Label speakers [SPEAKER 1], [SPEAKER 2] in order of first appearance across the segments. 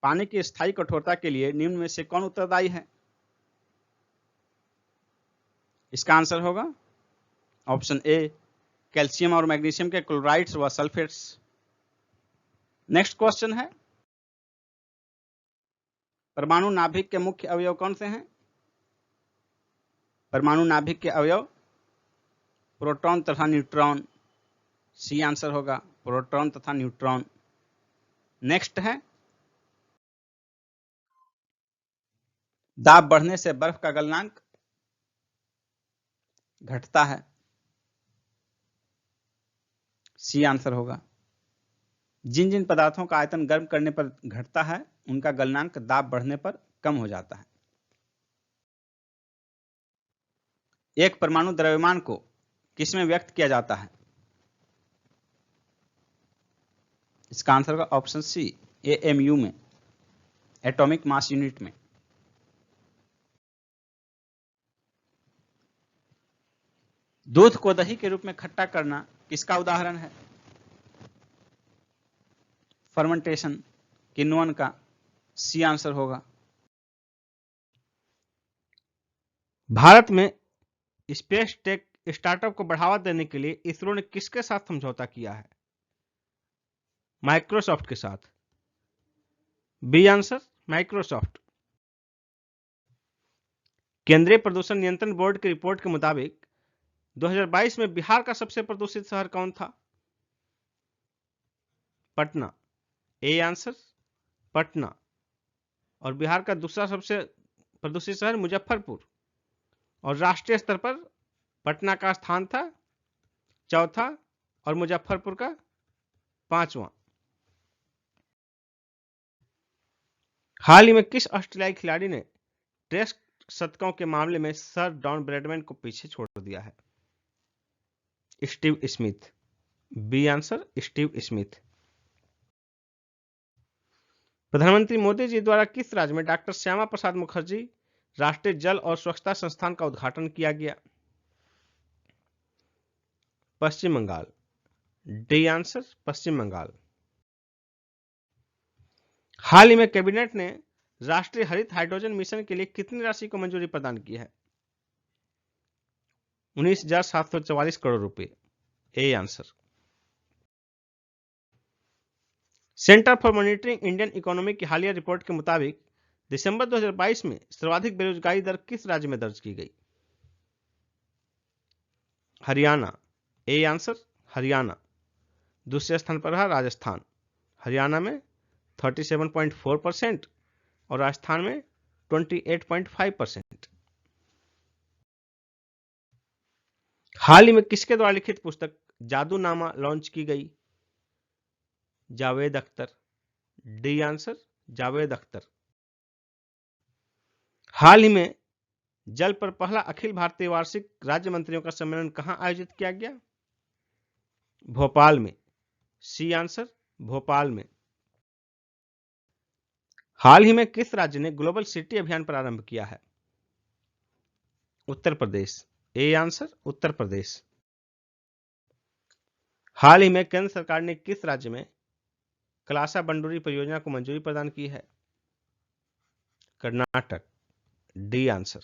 [SPEAKER 1] पानी की स्थायी कठोरता के लिए निम्न में से कौन उत्तरदायी है? इसका आंसर होगा ऑप्शन ए, कैल्शियम और मैग्नीशियम के क्लोराइड्स व सल्फेट्स। नेक्स्ट क्वेश्चन है, परमाणु नाभिक के मुख्य अवयव कौन से हैं? परमाणु नाभिक के अवयव प्रोटॉन तथा न्यूट्रॉन। सी आंसर होगा, प्रोटॉन तथा न्यूट्रॉन। नेक्स्ट है, दाब बढ़ने से बर्फ का गलनांक घटता है। सी आंसर होगा, जिन जिन पदार्थों का आयतन गर्म करने पर घटता है उनका गलनांक दाब बढ़ने पर कम हो जाता है। एक परमाणु द्रव्यमान को किसमें व्यक्त किया जाता है? इसका आंसर होगा ऑप्शन सी, एएमयू में, एटॉमिक मास यूनिट में। दूध को दही के रूप में खट्टा करना किसका उदाहरण है? फर्मेंटेशन, किण्वन का। सी आंसर होगा। भारत में स्पेस टेक स्टार्टअप को बढ़ावा देने के लिए इसरो ने किसके साथ समझौता किया है? माइक्रोसॉफ्ट के साथ। B answer, Microsoft. केंद्रीय प्रदूषण नियंत्रण बोर्ड की रिपोर्ट के मुताबिक 2022 में बिहार का सबसे प्रदूषित शहर कौन था? पटना। A answer, Patna. और बिहार का दूसरा सबसे प्रदूषित शहर मुजफ्फरपुर, और राष्ट्रीय स्तर पर पटना का स्थान था चौथा और मुजफ्फरपुर का 5वां। हाल ही में किस ऑस्ट्रेलियाई खिलाड़ी ने टेस्ट शतकों के मामले में सर डॉन ब्रैडमैन को पीछे छोड़ दिया है? Steve Smith. B answer, Steve Smith. प्रधानमंत्री मोदी जी द्वारा किस राज्य में डॉक्टर श्यामा प्रसाद मुखर्जी राष्ट्रीय जल और स्वच्छता संस्थान का उद्घाटन किया गया? पश्चिम बंगाल। डी आंसर, पश्चिम बंगाल। हाल ही में कैबिनेट ने राष्ट्रीय हरित हाइड्रोजन मिशन के लिए कितनी राशि को मंजूरी प्रदान की है? 19,744 करोड़ रुपए। A answer. Centre for monitoring Indian economy की हालिया रिपोर्ट के मुताबिक दिसंबर 2022 में सर्वाधिक बेरोजगारी दर किस राज्य में दर्ज की गई? हरियाणा। A answer, Haryana. दूसरे स्थान पर रहा राजस्थान। हरियाणा में 37.4% और राजस्थान में 28.5%। हाल ही में किसके द्वारा लिखित पुस्तक जादूनामा लॉन्च की गई? जावेद अख्तर। D answer, Javed Akhtar. हाल ही में जल पर पहला अखिल भारतीय वार्षिक राज्य मंत्रियों का सम्मेलन कहां आयोजित किया गया? भोपाल में। सी आंसर, भोपाल में। हाल ही में किस राज्य ने ग्लोबल सिटी अभियान प्रारंभ किया है? उत्तर प्रदेश। A answer, Uttar Pradesh. हाल ही में केंद्र सरकार ने किस राज्य में कलासा बंडूरी परियोजना को मंजूरी प्रदान की है? कर्नाटक। D answer.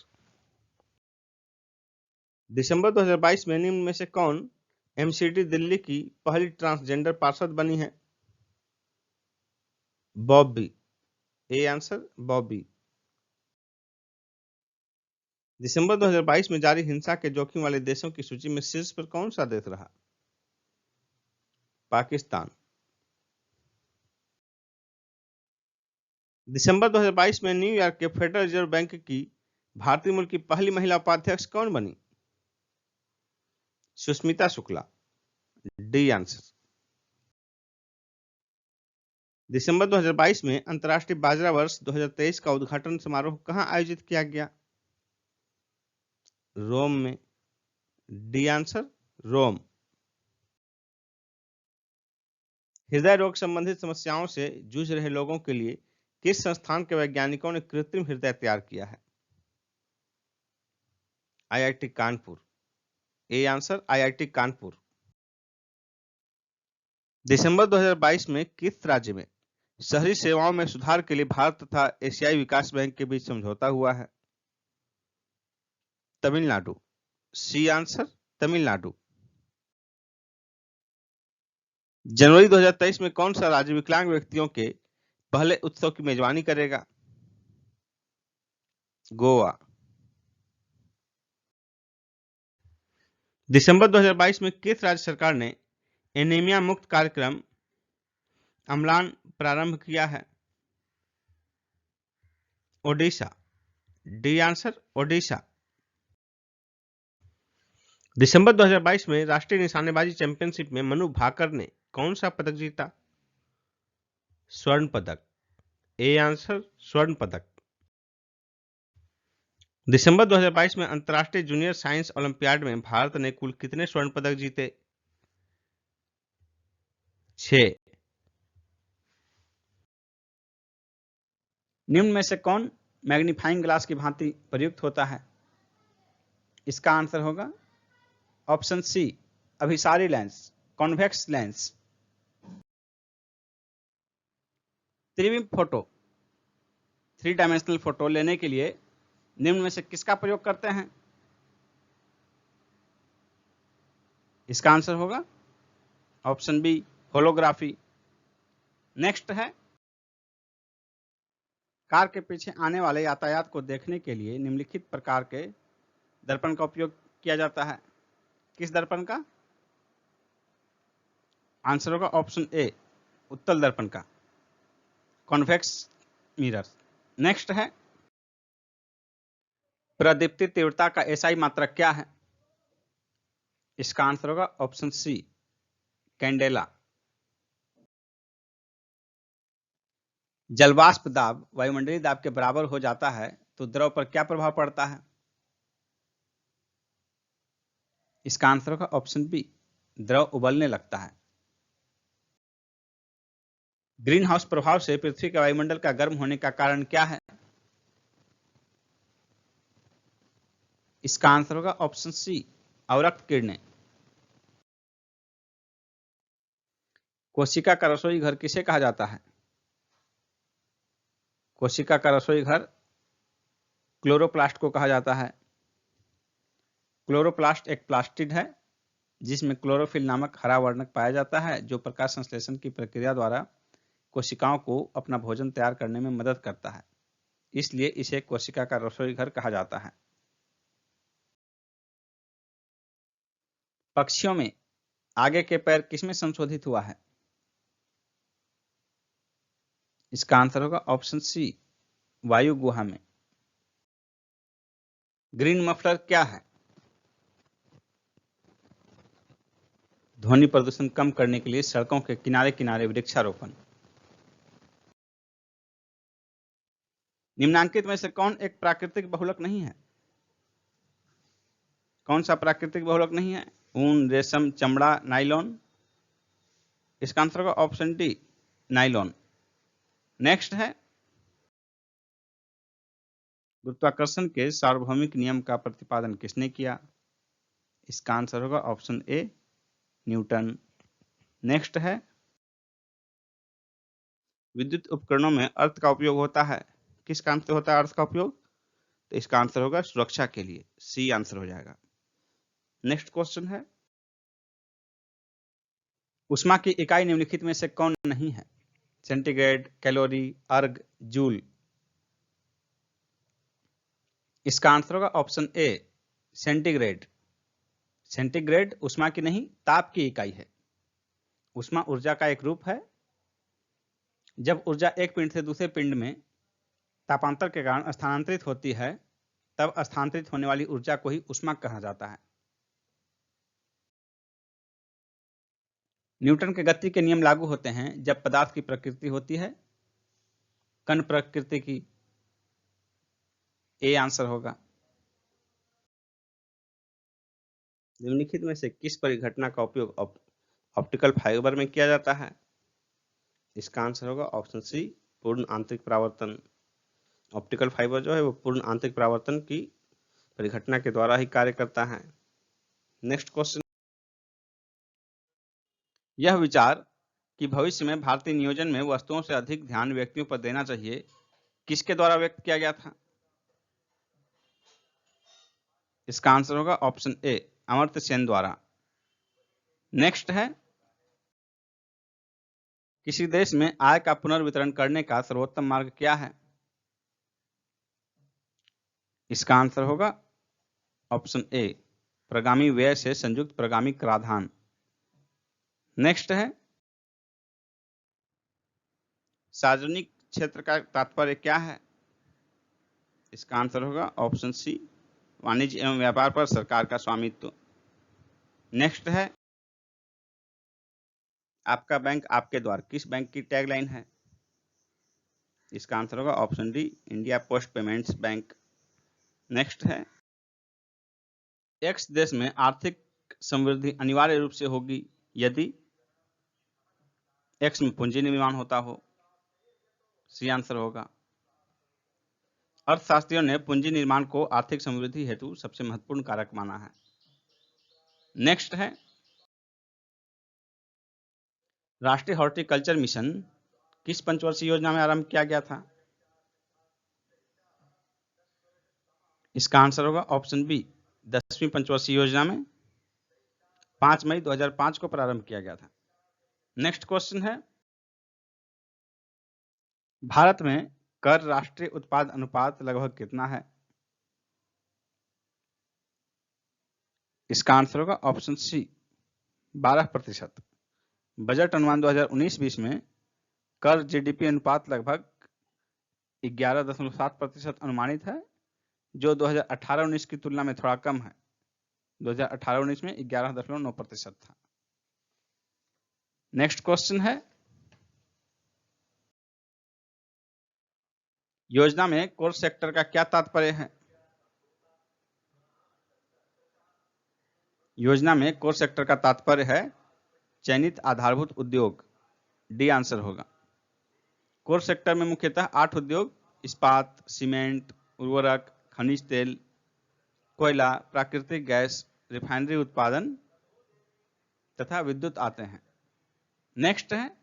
[SPEAKER 1] दिसंबर 2022 में निम्न में से कौन एमसीडी दिल्ली की पहली ट्रांसजेंडर पार्षद बनी है? बॉबी। A answer, Bobby. दिसंबर 2022 में जारी हिंसा के जोखिम वाले देशों की सूची में शीर्ष पर कौन सा देश रहा? पाकिस्तान। दिसंबर 2022 में न्यूयॉर्क के फेडरल रिजर्व बैंक की भारतीय मूल की पहली महिला उपाध्यक्ष कौन बनी? सुष्मिता शुक्ला। D answer. दिसंबर 2022 में अंतर्राष्ट्रीय बाजरा वर्ष 2023 का उद्घाटन समारोह कहां आयोजित किया गया? रोम में। डी आंसर, रोम। हृदय रोग संबंधित समस्याओं से जूझ रहे लोगों के लिए किस संस्थान के वैज्ञानिकों ने कृत्रिम हृदय तैयार किया है? IIT Kanpur. A answer, IIT Kanpur. दिसंबर 2022 में किस राज्य में शहरी सेवाओं में सुधार के लिए भारत तथा एशियाई विकास बैंक के बीच समझौता हुआ है। Tamil Nadu, C answer, Tamil Nadu. जनवरी 2023 में कौन सा राज्य विकलांग व्यक्तियों के पहले उत्सव की मेजबानी करेगा? गोवा। दिसंबर 2022 में किस राज्य सरकार ने एनीमिया मुक्त कार्यक्रम अम्लान प्रारंभ किया है? Odisha, D answer, Odisha. दिसंबर 2022 में राष्ट्रीय निशानेबाजी चैंपियनशिप में मनु भाकर ने कौन सा पदक जीता? स्वर्ण पदक, ए आंसर, स्वर्ण पदक। दिसंबर 2022 में अंतर्राष्ट्रीय जूनियर साइंस ओलंपियाड में भारत ने कुल कितने स्वर्ण पदक जीते? 6। निम्न में से कौन मैग्नीफाइंग ग्लास की भांति प्रयुक्त होता है? इसका आंसर होगा ऑप्शन सी, अभिसारी लेंस, कॉन्वेक्स लेंस। त्रिविम फोटो, 3 डायमेंशनल फोटो लेने के लिए निम्न में से किसका प्रयोग करते हैं? इसका आंसर होगा ऑप्शन बी, होलोग्राफी। नेक्स्ट है, कार के पीछे आने वाले यातायात को देखने के लिए निम्नलिखित प्रकार के दर्पण का उपयोग किया जाता है। किस दर्पण का? आंसर होगा ऑप्शन ए, उत्तल दर्पण का, कॉन्वेक्स मिरर। नेक्स्ट है, प्रदीप्ति तीव्रता का एसआई मात्रक क्या है? इसका आंसर होगा ऑप्शन सी, कैंडेला। जलवाष्प दाब वायुमंडलीय दाब के बराबर हो जाता है तो द्रव पर क्या प्रभाव पड़ता है? इसका आंसर होगा ऑप्शन बी, द्रव उबलने लगता है। ग्रीन हाउस प्रभाव से पृथ्वी के वायुमंडल का गर्म होने का कारण क्या है? इसका आंसर होगा ऑप्शन सी, अवरक्त किरणें। कोशिका का रसोई घर किसे कहा जाता है? कोशिका का रसोई घर क्लोरोप्लास्ट को कहा जाता है। क्लोरोप्लास्ट एक प्लास्टिड है जिसमें क्लोरोफिल नामक हरा वर्णक पाया जाता है जो प्रकाश संश्लेषण की प्रक्रिया द्वारा कोशिकाओं को अपना भोजन तैयार करने में मदद करता है, इसलिए इसे कोशिका का रसोई घर कहा जाता है। पक्षियों में आगे के पैर किसमें संशोधित हुआ है? इसका आंसर होगा ऑप्शन सी, वायु गुहा में। ग्रीन मफलर क्या है? ध्वनि प्रदूषण कम करने के लिए सड़कों के किनारे किनारे वृक्षारोपण। निम्नांकित में से कौन एक प्राकृतिक बहुलक नहीं है? कौन सा प्राकृतिक बहुलक नहीं है? ऊन, रेशम, चमड़ा, नाइलॉन। इसका आंसर होगा ऑप्शन डी, नाइलॉन। नेक्स्ट है, गुरुत्वाकर्षण के सार्वभौमिक नियम का प्रतिपादन किसने किया? इसका आंसर होगा ऑप्शन ए, न्यूटन। नेक्स्ट है, विद्युत उपकरणों में अर्थ का उपयोग होता है, किस काम से होता है अर्थ का उपयोग? तो इसका आंसर होगा सुरक्षा के लिए, सी आंसर हो जाएगा। नेक्स्ट क्वेश्चन है, उष्मा की इकाई निम्नलिखित में से कौन नहीं है? सेंटीग्रेड, कैलोरी, अर्ग, जूल। इसका आंसर होगा ऑप्शन ए, सेंटीग्रेड। सेंटीग्रेड उष्मा की नहीं, ताप की इकाई है। उष्मा ऊर्जा का एक रूप है। जब ऊर्जा एक पिंड से दूसरे पिंड में तापांतर के कारण स्थानांतरित होती है तब स्थानांतरित होने वाली ऊर्जा को ही उष्मा कहा जाता है। न्यूटन के गति के नियम लागू होते हैं जब पदार्थ की प्रकृति होती है कण प्रकृति की, ए आंसर होगा। निम्नलिखित में से किस परिघटना का उपयोग ऑप्टिकल फाइबर में किया जाता है? इसका आंसर होगा ऑप्शन सी, पूर्ण आंतरिक परावर्तन। ऑप्टिकल फाइबर जो है वो पूर्ण आंतरिक परावर्तन की परिघटना के द्वारा ही कार्य करता है। नेक्स्ट क्वेश्चन, यह विचार
[SPEAKER 2] कि भविष्य में भारतीय नियोजन में वस्तुओं से अधिक ध्यान व्यक्तियों पर देना चाहिए, किसके द्वारा व्यक्त किया गया था? इसका आंसर होगा ऑप्शन ए, अमर्त्य सेन द्वारा। नेक्स्ट है, किसी देश में आय का पुनर्वितरण करने का सर्वोत्तम मार्ग क्या है? इसका आंसर होगा ऑप्शन ए, प्रगामी व्यय से संयुक्त प्रगामी कराधान। नेक्स्ट है, सार्वजनिक क्षेत्र का तात्पर्य क्या है? इसका आंसर होगा ऑप्शन सी, वाणिज्य एवं व्यापार पर सरकार का स्वामित्व। नेक्स्ट है, आपका बैंक आपके द्वार किस बैंक की टैगलाइन है? इसका आंसर होगा option D, India post payments bank. Next है, एक्स देश में आर्थिक समृद्धि अनिवार्य रूप से होगी यदि एक्स में पूंजी निर्माण होता हो। सी आंसर होगा। अर्थशास्त्रियों ने पूंजी निर्माण को आर्थिक समृद्धि हेतु सबसे महत्वपूर्ण कारक माना है। नेक्स्ट है, राष्ट्रीय हॉर्टिकल्चर मिशन किस पंचवर्षीय योजना में आरंभ किया गया था? इसका आंसर होगा ऑप्शन बी, 10वीं पंचवर्षीय योजना में 5 मई 2005 को प्रारंभ किया गया था। नेक्स्ट क्वेश्चन है, भारत में कर राष्ट्रीय उत्पाद अनुपात लगभग कितना है? इसका आंसर होगा ऑप्शन सी, 12%। बजट अनुमान 2019-20 में कर जीडीपी अनुपात लगभग 11.7% अनुमानित है, जो 2018-19 की तुलना में थोड़ा कम है। 2018-19 में 11.9% था। नेक्स्ट क्वेश्चन है, योजना में कोर सेक्टर का क्या तात्पर्य है? योजना में कोर सेक्टर का तात्पर्य है चयनित आधारभूत उद्योग। डी आंसर होगा। कोर सेक्टर में मुख्यतः 8 उद्योग, इस्पात, सीमेंट, उर्वरक, खनिज तेल, कोयला, प्राकृतिक गैस, रिफाइनरी उत्पादन तथा विद्युत आते हैं। नेक्स्ट है,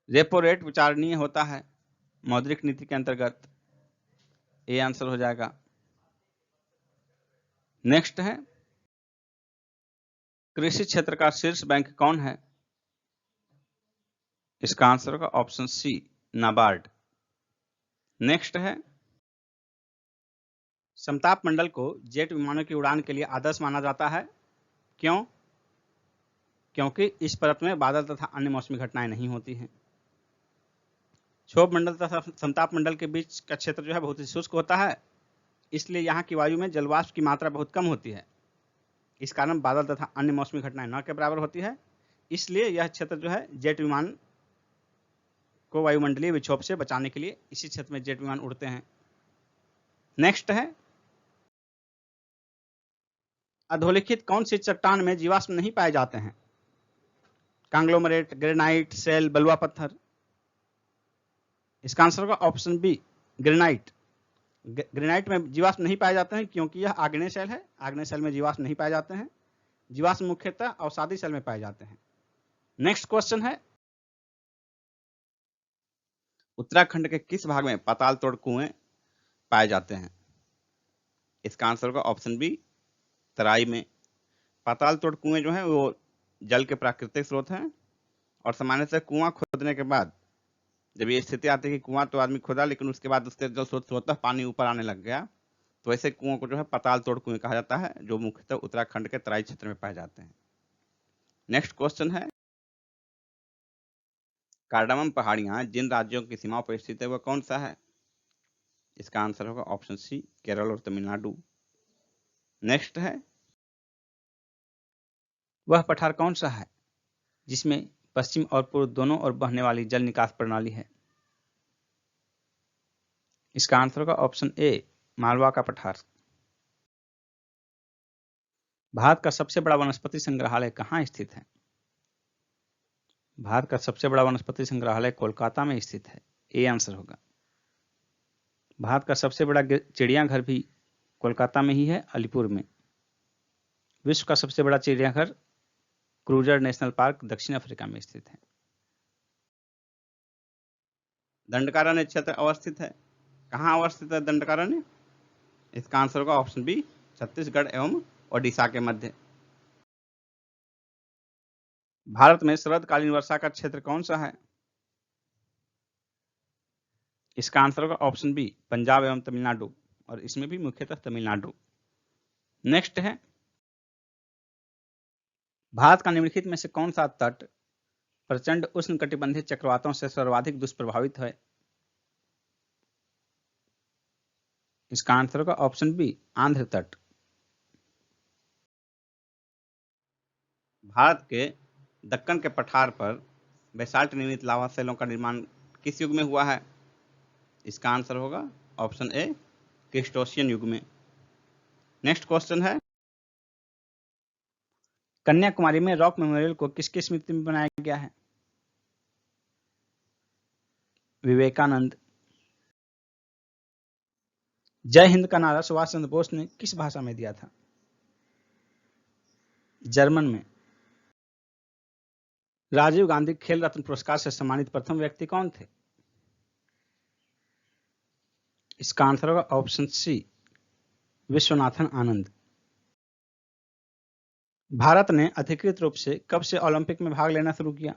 [SPEAKER 2] रेपो रेट विचारणीय होता है मौद्रिक नीति के अंतर्गत। ए आंसर हो जाएगा। नेक्स्ट है, कृषि क्षेत्र का शीर्ष बैंक कौन है? इसका आंसर होगा ऑप्शन सी, नाबार्ड। नेक्स्ट है, समताप मंडल को जेट विमानों की उड़ान के लिए आदर्श माना जाता है, क्यों? क्योंकि इस परत में बादल तथा अन्य मौसमी घटनाएं नहीं होती हैं। क्षोभ मंडल तथा समताप मंडल के बीच का क्षेत्र जो है बहुत ही शुष्क होता है, इसलिए यहाँ की वायु में जलवाष्प की मात्रा बहुत कम होती है। इस कारण बादल तथा अन्य मौसमी घटनाएं न के बराबर होती है, इसलिए यह क्षेत्र जो है जेट विमान को वायुमंडलीय विक्षोभ से बचाने के लिए इसी क्षेत्र में जेट विमान उड़ते हैं। नेक्स्ट है, अधोलिखित कौन सी चट्टान में जीवाश्म नहीं पाए जाते हैं? कांग्लोमरेट, ग्रेनाइट, सेल, बलुआ पत्थर। इसका आंसर होगा ऑप्शन बी, ग्रेनाइट। ग्रेनाइट में जीवाश्म नहीं पाए जाते हैं क्योंकि यह आग्नेय सेल है। आग्नेय सेल में जीवाश्म नहीं पाए जाते हैं। जीवाश्म मुख्यतः अवसादी सेल में पाए जाते हैं। नेक्स्ट क्वेश्चन है, उत्तराखंड के किस भाग में पाताल तोड़ कुएं पाए जाते हैं? इसका आंसर होगा ऑप्शन बी, तराई में। पाताल तोड़ कुएं जो है वो जल के प्राकृतिक स्रोत हैं और सामान्यतः कुआं खोदने के बाद जब ये स्थिति आती है कि कुआं तो आदमी खोदा लेकिन उसके बाद उसके जल स्रोत स्वतः पानी ऊपर आने लग गया, तो ऐसे कुओं को जो है पाताल तोड़ कुएं कहा जाता है, जो मुख्यतः उत्तराखंड के तराई क्षेत्र में पाए जाते हैं। नेक्स्ट क्वेश्चन है, कार्डामम पहाड़ियां जिन राज्यों की सीमाओं पर स्थित है वह कौन सा है? इसका आंसर होगा ऑप्शन सी, केरल और तमिलनाडु। नेक्स्ट है, वह पठार कौन सा है जिसमें पश्चिम और पूर्व दोनों ओर बहने वाली जल निकास प्रणाली है? इसका आंसर होगा ऑप्शन ए, मालवा का पठार। भारत का सबसे बड़ा वनस्पति संग्रहालय कहाँ स्थित है? भारत का सबसे बड़ा वनस्पति संग्रहालय कोलकाता में स्थित है। ए आंसर होगा। भारत का सबसे बड़ा चिड़ियाघर भी कोलकाता में ही है, अलीपुर में। विश्व का सबसे बड़ा चिड़ियाघर क्रूजर नेशनल पार्क दक्षिण अफ्रीका में स्थित है। दंडकारण्य क्षेत्र अवस्थित है, कहाँ अवस्थित है दंडकारण्य? इसका आंसर होगा ऑप्शन बी, छत्तीसगढ़ एवं ओडिशा के मध्य। भारत में शरदकालीन वर्षा का क्षेत्र कौन सा है? इसका आंसर होगा ऑप्शन बी, पंजाब एवं तमिलनाडु, और इसमें भी मुख्यतः तमिलनाडु। नेक्स्ट है, भारत का निम्नलिखित में से कौन सा तट प्रचंड उष्णकटिबंधीय चक्रवातों से सर्वाधिक दुष्प्रभावित है? इसका आंसर होगा ऑप्शन बी, आंध्र तट। भारत के दक्कन के पठार पर बेसाल्ट निर्मित लावा सेलों का निर्माण किस युग में हुआ है? इसका आंसर होगा ऑप्शन ए, क्रिस्टोशियन युग में। नेक्स्ट क्वेश्चन है, कन्याकुमारी में रॉक मेमोरियल को किसकी स्मृति में बनाया गया है? विवेकानंद। जय हिंद का नारा सुभाष चंद्र बोस ने किस भाषा में दिया था? जर्मन में। राजीव गांधी खेल रत्न पुरस्कार से सम्मानित प्रथम व्यक्ति कौन थे? इसका आंसर होगा ऑप्शन सी, विश्वनाथन आनंद। भारत ने अधिकृत रूप से कब से ओलंपिक में भाग लेना शुरू किया?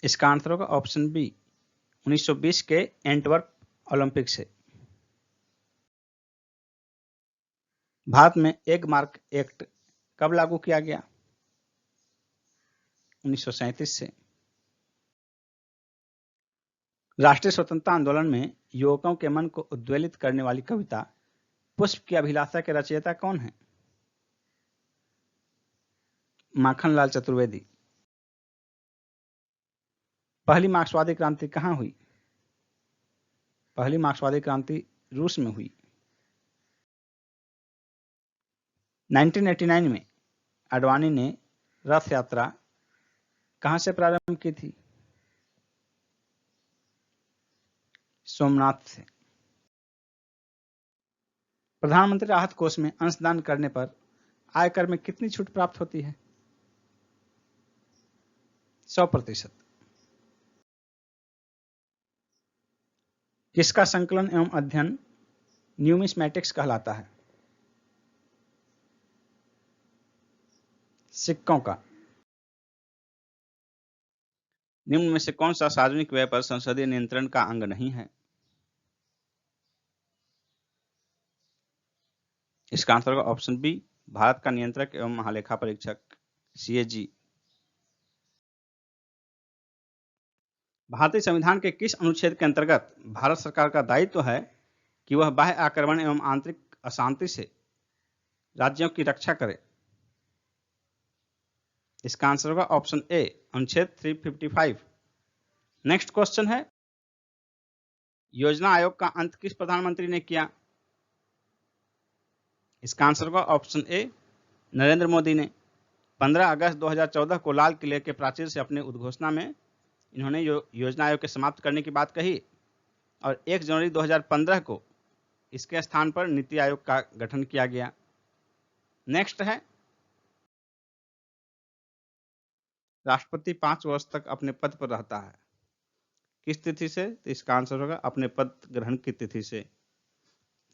[SPEAKER 2] इसका आंसर होगा ऑप्शन बी, 1920 के एंटवर्प ओलंपिक से। भारत में एक मार्क एक्ट कब लागू किया गया? 1937 से। राष्ट्रीय स्वतंत्रता आंदोलन में युवकों के मन को उद्वेलित करने वाली कविता पुष्प की अभिलाषा के रचयिता कौन है? माखनलाल चतुर्वेदी। पहली मार्क्सवादी क्रांति कहां हुई? पहली मार्क्सवादी क्रांति रूस में हुई। 1989 में आडवाणी ने रथ यात्रा कहां से प्रारंभ की थी? सोमनाथ से। प्रधानमंत्री राहत कोष में अंशदान करने पर आयकर में कितनी छूट प्राप्त होती है? 100%। किसका संकलन एवं अध्ययन न्यूमिस्मैटिक्स कहलाता है? सिक्कों का। निम्न में से कौन सा सार्वजनिक व्यय पर संसदीय नियंत्रण का अंग नहीं है? इसका आंसर होगा ऑप्शन बी, भारत का नियंत्रक एवं महालेखा परीक्षक CAG। भारतीय संविधान के किस अनुच्छेद के अंतर्गत भारत सरकार का दायित्व है कि वह बाह्य आक्रमण एवं आंतरिक अशांति से राज्यों की रक्षा करे? इसका आंसर होगा ऑप्शन ए, अनुच्छेद 355। नेक्स्ट क्वेश्चन है, योजना आयोग का अंत किस प्रधानमंत्री ने किया? इसका आंसर होगा ऑप्शन ए, नरेंद्र मोदी ने। 15 अगस्त 2014 को लाल किले के प्राचीर से अपने उद्घोषणा में इन्होंने योजना आयोग के समाप्त करने की बात कही और 1 जनवरी 2015 को इसके स्थान पर नीति आयोग का गठन किया गया। नेक्स्ट है, राष्ट्रपति 5 वर्ष तक अपने पद पर रहता है, किस तिथि से? तो इसका आंसर होगा अपने पद ग्रहण की तिथि से।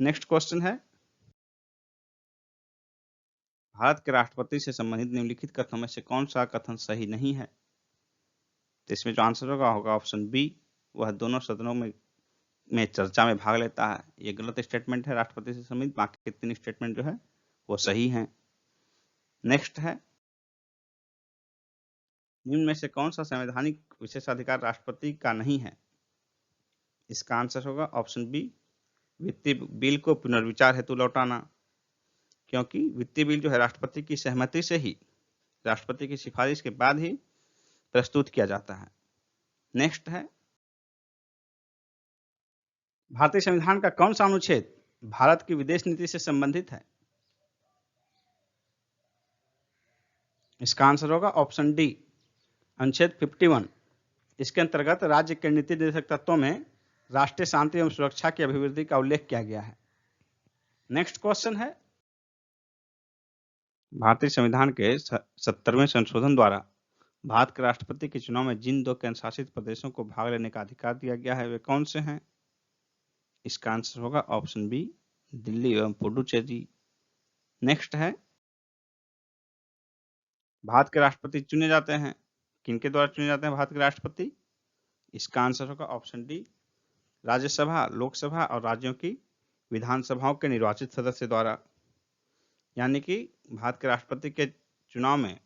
[SPEAKER 2] नेक्स्ट क्वेश्चन है, भारत के राष्ट्रपति से संबंधित निम्नलिखित कथनों में से कौन सा कथन सही नहीं है? तो इसमें जो आंसर होगा ऑप्शन बी, वह दोनों सदनों में चर्चा में भाग लेता है। ये गलत स्टेटमेंट है राष्ट्रपति से संबंधित, बाकी के 3 स्टेटमेंट जो है वो सही हैं। नेक्स्ट है, निम्न में से कौन सा संवैधानिक विशेषाधिकार राष्ट्रपति का नहीं है? इसका आंसर होगा ऑप्शन बी, वित्तीय बिल को पुनर्विचार हेतु लौटाना, क्योंकि वित्तीय बिल जो है राष्ट्रपति की सहमति से ही, राष्ट्रपति की सिफारिश के बाद ही प्रस्तुत किया जाता है। नेक्स्ट है, भारतीय संविधान का कौन सा अनुच्छेद भारत की विदेश नीति से संबंधित है? इसका आंसर होगा ऑप्शन डी, अनुच्छेद 51। इसके अंतर्गत राज्य के नीति निर्देशक तत्वों में राष्ट्रीय शांति एवं सुरक्षा की अभिवृद्धि का उल्लेख किया गया है। नेक्स्ट क्वेश्चन है, भारतीय संविधान के 70वें संशोधन द्वारा भारत के राष्ट्रपति के चुनाव में जिन 2 केंद्र शासित प्रदेशों को भाग लेने का अधिकार दिया गया है वे कौन से हैं? इसका आंसर होगा ऑप्शन बी, दिल्ली एवं पुडुचेरी। नेक्स्ट है, भारत के राष्ट्रपति चुने जाते हैं, किनके द्वारा चुने जाते हैं भारत के राष्ट्रपति? इसका आंसर होगा ऑप्शन डी, राज्यसभा, लोकसभा और राज्यों की विधानसभाओं के निर्वाचित सदस्य द्वारा। यानी कि भारत के राष्ट्रपति के चुनाव में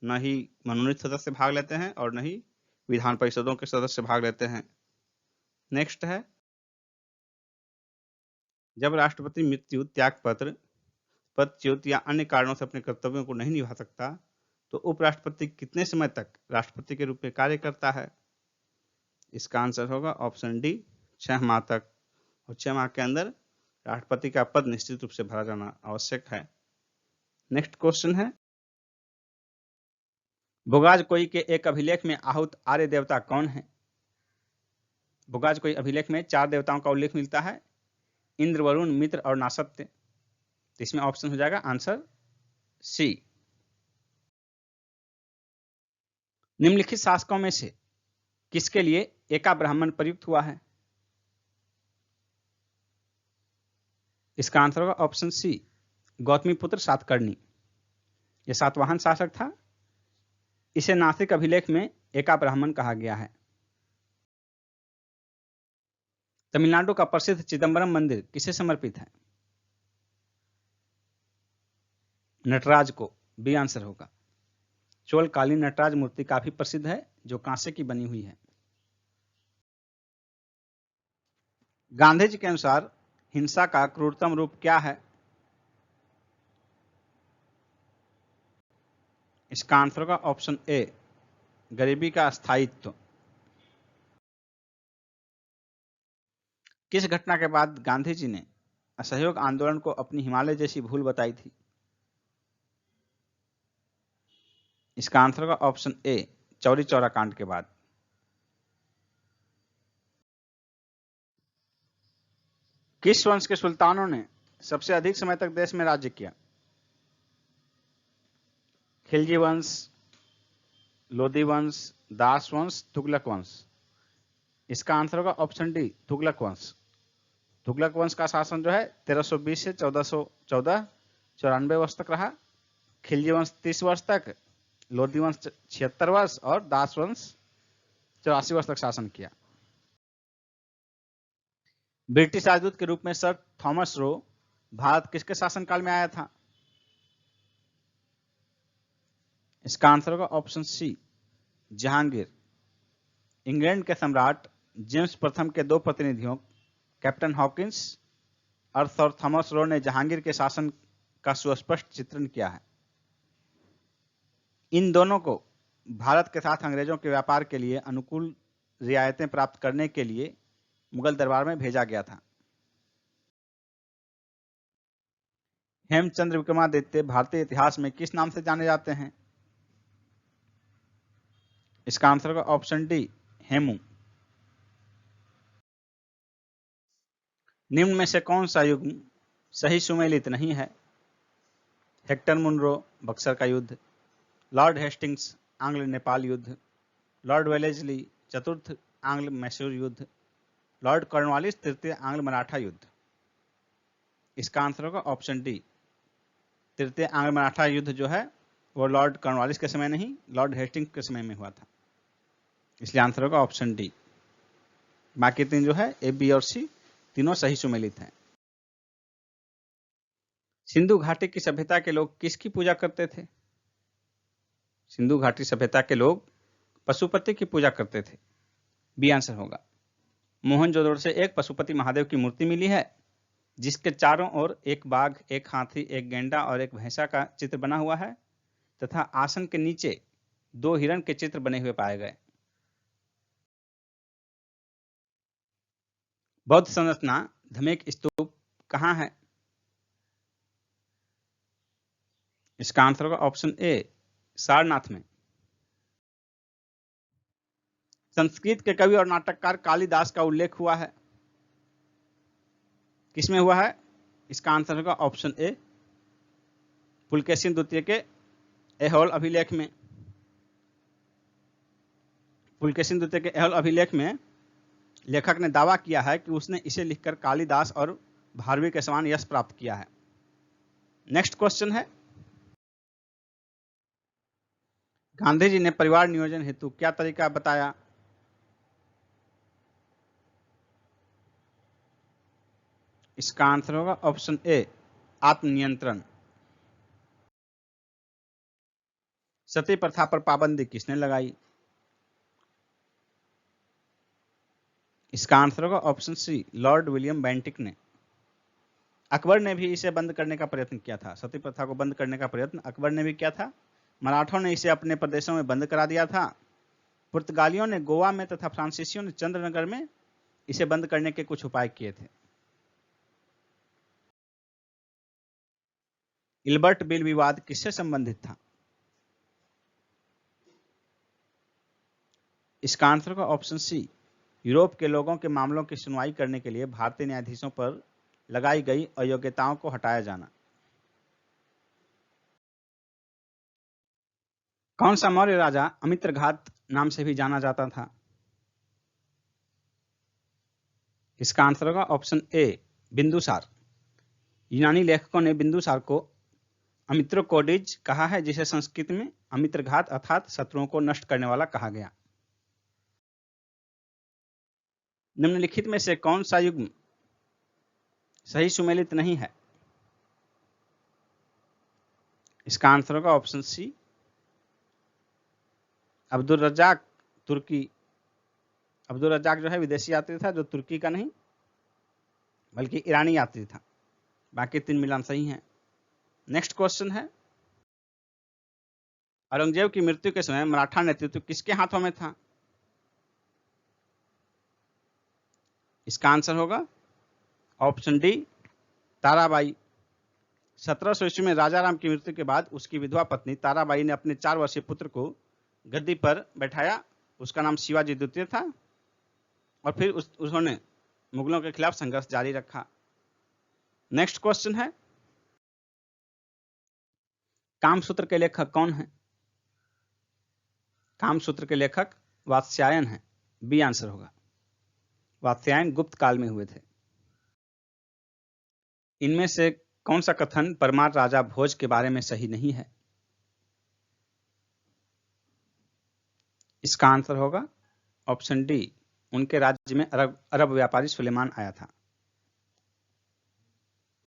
[SPEAKER 2] न ही मनोनीत सदस्य भाग लेते हैं और न ही विधान परिषदों के सदस्य भाग लेते हैं। नेक्स्ट है, जब राष्ट्रपति मृत्यु, त्यागपत्र, पदच्युत या अन्य कारणों से अपने कर्तव्यों को नहीं निभा सकता तो उपराष्ट्रपति कितने समय तक राष्ट्रपति के रूप में कार्य करता है? इसका आंसर होगा ऑप्शन डी, 6 माह तक। और 6 माह के अंदर राष्ट्रपति का पद निश्चित रूप से भरा जाना आवश्यक है। नेक्स्ट क्वेश्चन है, भोगाज कोई के एक अभिलेख में आहूत आर्य देवता कौन है? भोगाज कोई अभिलेख में 4 देवताओं का उल्लेख मिलता है, इंद्र, वरुण, मित्र और नासत्य। तो इसमें ऑप्शन हो जाएगा आंसर सी। निम्नलिखित शासकों में से किसके लिए एका ब्राह्मण प्रयुक्त हुआ है? इसका आंसर होगा ऑप्शन सी, गौतमीपुत्र सातकर्णी। यह सातवाहन शासक था। इसे नासिक अभिलेख में एका ब्राह्मण कहा गया है। तमिलनाडु का प्रसिद्ध चिदंबरम मंदिर किसे समर्पित है? नटराज को, बी आंसर होगा। चोलकालीन नटराज मूर्ति काफी प्रसिद्ध है जो कांसे की बनी हुई है। गांधी जी के अनुसार हिंसा का क्रूरतम रूप क्या है? इसका आंसर होगा ऑप्शन ए, गरीबी का स्थायित्व। किस घटना के बाद गांधी जी ने असहयोग आंदोलन को अपनी हिमालय जैसी भूल बताई थी? इसका आंसर होगा ऑप्शन ए, चौरी चौरा कांड के बाद। किस वंश के सुल्तानों ने सबसे अधिक समय तक देश में राज्य किया? खिलजी वंश, लोधी वंश, दास वंश, तुगलक वंश। इसका आंसर होगा ऑप्शन डी, तुगलक वंश। तुगलक वंश का शासन जो है 1320 से 1414 94 वर्ष तक रहा। खिलजी वंश 30 वर्ष तक, लोधी वंश 76 वर्ष और दास वंश 84 वर्ष तक शासन किया। ब्रिटिश राजदूत के रूप में सर थॉमस रो भारत किसके शासनकाल में आया था? इसका आंसर होगा ऑप्शन सी, जहांगीर। इंग्लैंड के सम्राट जेम्स प्रथम के 2 प्रतिनिधियों कैप्टन हॉकिंस और सर थॉमस रो ने जहांगीर के शासन का सुस्पष्ट चित्रण किया है। इन दोनों को भारत के साथ अंग्रेजों के व्यापार के लिए अनुकूल रियायतें प्राप्त करने के लिए मुगल दरबार में भेजा गया था। हेमचंद्र विक्रमादित्य भारतीय इतिहास में किस नाम से जाने जाते हैं? इसका आंसर होगा ऑप्शन डी, हेमू। निम्न में से कौन सा युग्म सही सुमेलित नहीं है? हेक्टर मुनरो, बक्सर का युद्ध, लॉर्ड हेस्टिंग्स, आंग्ल नेपाल युद्ध, लॉर्ड वेलेस्ली, चतुर्थ आंग्ल मैसूर युद्ध, लॉर्ड कॉर्नवालिस, तृतीय आंग्ल मराठा युद्ध। इसका आंसर होगा ऑप्शन डी, तृतीय आंग्ल मराठा युद्ध जो है वो लॉर्ड कॉर्नवालिस के समय नहीं, लॉर्ड हेस्टिंग्स के समय में हुआ था। इसलिए आंसर होगा ऑप्शन डी। बाकी 3 जो है ए, बी और सी तीनों सही सुमेलित हैं। सिंधु घाटी की सभ्यता के लोग किसकी पूजा करते थे? सिंधु घाटी सभ्यता के लोग पशुपति की पूजा करते थे। बी आंसर होगा। मोहनजोदड़ो से एक पशुपति महादेव की मूर्ति मिली है जिसके चारों ओर एक बाघ, एक हाथी, एक गेंडा और एक भैंसा का चित्र बना हुआ है तथा आसन के नीचे 2 हिरण के चित्र बने हुए पाए गए। बौद्ध संरचना धमेक स्तूप कहाँ है? इसका आंसर होगा ऑप्शन ए, सारनाथ में। संस्कृत के कवि और नाटककार कालिदास का उल्लेख हुआ है, किसमें हुआ है? इसका आंसर होगा ऑप्शन ए, पुलकेशिन द्वितीय के ऐहोल अभिलेख में। पुलकेशिन द्वितीय के ऐहोल अभिलेख में लेखक ने दावा किया है कि उसने इसे लिखकर कालिदास और भारवी के समान यश प्राप्त किया है। नेक्स्ट क्वेश्चन है, गांधी जी ने परिवार नियोजन हेतु क्या तरीका बताया? इसका आंसर होगा ऑप्शन ए, आत्मनियंत्रण। सती प्रथा पर पाबंदी किसने लगाई? इसका आंसर होगा option C, Lord William Bentinck ने। अकबर ने भी इसे बंद करने का प्रयत्न किया था। सती प्रथा को बंद करने का प्रयत्न अकबर ने भी किया था। मराठों ने इसे अपने प्रदेशों में बंद करा दिया था। पुर्तगालियों ने गोवा में तथा फ्रांसीसियों ने चंद्रनगर में इसे बंद करने के कुछ उपाय किए थे। इल्बर्ट बिल विवाद किससे संबंधित था? इसका आंसर होगा ऑप्शन सी, यूरोप के लोगों के मामलों की सुनवाई करने के लिए भारतीय न्यायाधीशों पर लगाई गई अयोग्यताओं को हटाया जाना। कौन सा मौर्य राजा अमित्रघात नाम से भी जाना जाता था? इसका आंसर होगा ऑप्शन ए, बिंदुसार। यूनानी लेखकों ने बिंदुसार को अमित्रोकोडिज कहा है, जिसे संस्कृत में अमित्रघात अर्थात शत्रुओं को नष्ट करने वाला कहा गया। निम्नलिखित में से कौन सा युग्म सही सुमेलित नहीं है? इसका आंसर होगा ऑप्शन सी, अब्दुल रज्जाक तुर्की। अब्दुल रज्जाक जो है विदेशी यात्री था, जो तुर्की का नहीं बल्कि ईरानी यात्री था। बाकी 3 मिलान सही हैं। नेक्स्ट क्वेश्चन है, औरंगजेब की मृत्यु के समय मराठा नेतृत्व किसके हाथों में था? इसका आंसर होगा ऑप्शन डी, ताराबाई। 1700 ईस्वी में राजाराम की मृत्यु के बाद उसकी विधवा पत्नी ताराबाई ने अपने 4 वर्षीय पुत्र को गद्दी पर बैठाया। उसका नाम शिवाजी द्वितीय था और फिर उन्होंने मुगलों के खिलाफ संघर्ष जारी रखा। नेक्स्ट क्वेश्चन है, कामसूत्र के लेखक कौन हैं? कामसूत्र के लेखक वात्स्यायन हैं। बी आंसर होगा। वात्स्यायन गुप्त काल में हुए थे। इनमें से कौन सा कथन परमार राजा भोज के बारे में सही नहीं है? इसका आंसर होगा ऑप्शन डी, उनके राज्य में अरब व्यापारी सुलेमान आया था।